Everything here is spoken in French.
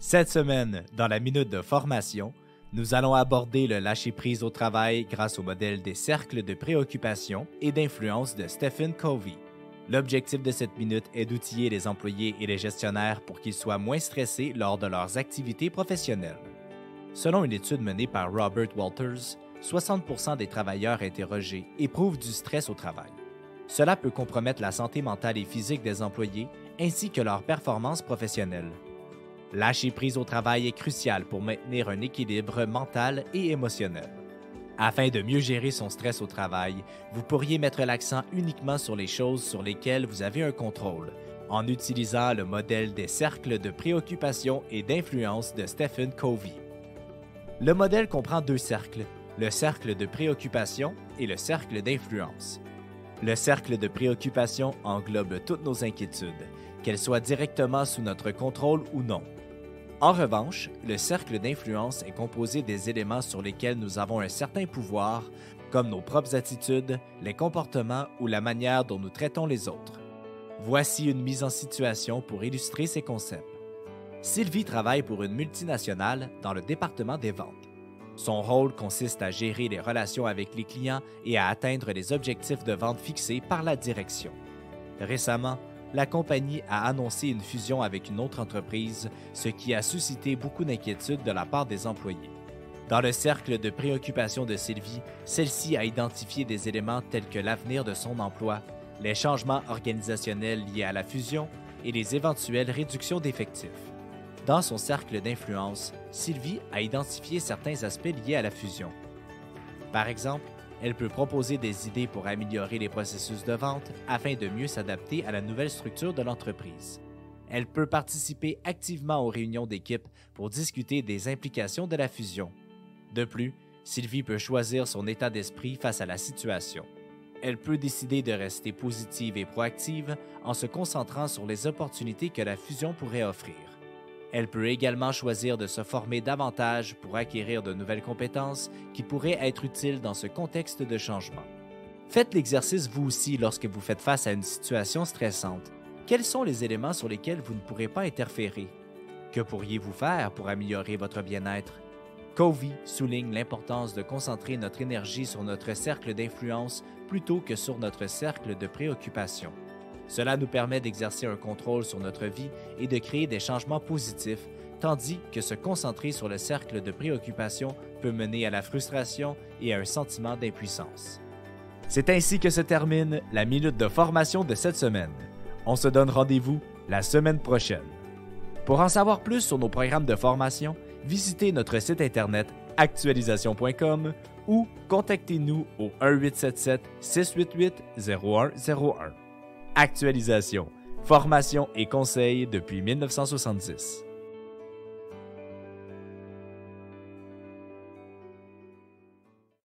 Cette semaine, dans la minute de formation, nous allons aborder le lâcher-prise au travail grâce au modèle des cercles de préoccupation et d'influence de Stephen Covey. L'objectif de cette minute est d'outiller les employés et les gestionnaires pour qu'ils soient moins stressés lors de leurs activités professionnelles. Selon une étude menée par Robert Walters, 60% des travailleurs interrogés éprouvent du stress au travail. Cela peut compromettre la santé mentale et physique des employés ainsi que leur performance professionnelle. Lâcher prise au travail est crucial pour maintenir un équilibre mental et émotionnel. Afin de mieux gérer son stress au travail, vous pourriez mettre l'accent uniquement sur les choses sur lesquelles vous avez un contrôle, en utilisant le modèle des cercles de préoccupation et d'influence de Stephen Covey. Le modèle comprend deux cercles, le cercle de préoccupation et le cercle d'influence. Le cercle de préoccupation englobe toutes nos inquiétudes, qu'elles soient directement sous notre contrôle ou non. En revanche, le cercle d'influence est composé des éléments sur lesquels nous avons un certain pouvoir, comme nos propres attitudes, les comportements ou la manière dont nous traitons les autres. Voici une mise en situation pour illustrer ces concepts. Sylvie travaille pour une multinationale dans le département des ventes. Son rôle consiste à gérer les relations avec les clients et à atteindre les objectifs de vente fixés par la direction. Récemment, la compagnie a annoncé une fusion avec une autre entreprise, ce qui a suscité beaucoup d'inquiétudes de la part des employés. Dans le cercle de préoccupation de Sylvie, celle-ci a identifié des éléments tels que l'avenir de son emploi, les changements organisationnels liés à la fusion et les éventuelles réductions d'effectifs. Dans son cercle d'influence, Sylvie a identifié certains aspects liés à la fusion. Par exemple, elle peut proposer des idées pour améliorer les processus de vente afin de mieux s'adapter à la nouvelle structure de l'entreprise. Elle peut participer activement aux réunions d'équipe pour discuter des implications de la fusion. De plus, Sylvie peut choisir son état d'esprit face à la situation. Elle peut décider de rester positive et proactive en se concentrant sur les opportunités que la fusion pourrait offrir. Elle peut également choisir de se former davantage pour acquérir de nouvelles compétences qui pourraient être utiles dans ce contexte de changement. Faites l'exercice vous aussi lorsque vous faites face à une situation stressante. Quels sont les éléments sur lesquels vous ne pourrez pas interférer? Que pourriez-vous faire pour améliorer votre bien-être? Covey souligne l'importance de concentrer notre énergie sur notre cercle d'influence plutôt que sur notre cercle de préoccupation. Cela nous permet d'exercer un contrôle sur notre vie et de créer des changements positifs, tandis que se concentrer sur le cercle de préoccupation peut mener à la frustration et à un sentiment d'impuissance. C'est ainsi que se termine la minute de formation de cette semaine. On se donne rendez-vous la semaine prochaine. Pour en savoir plus sur nos programmes de formation, visitez notre site internet actualisation.com ou contactez-nous au 1-877-688-0101. Actualisation, formation et conseils depuis 1970.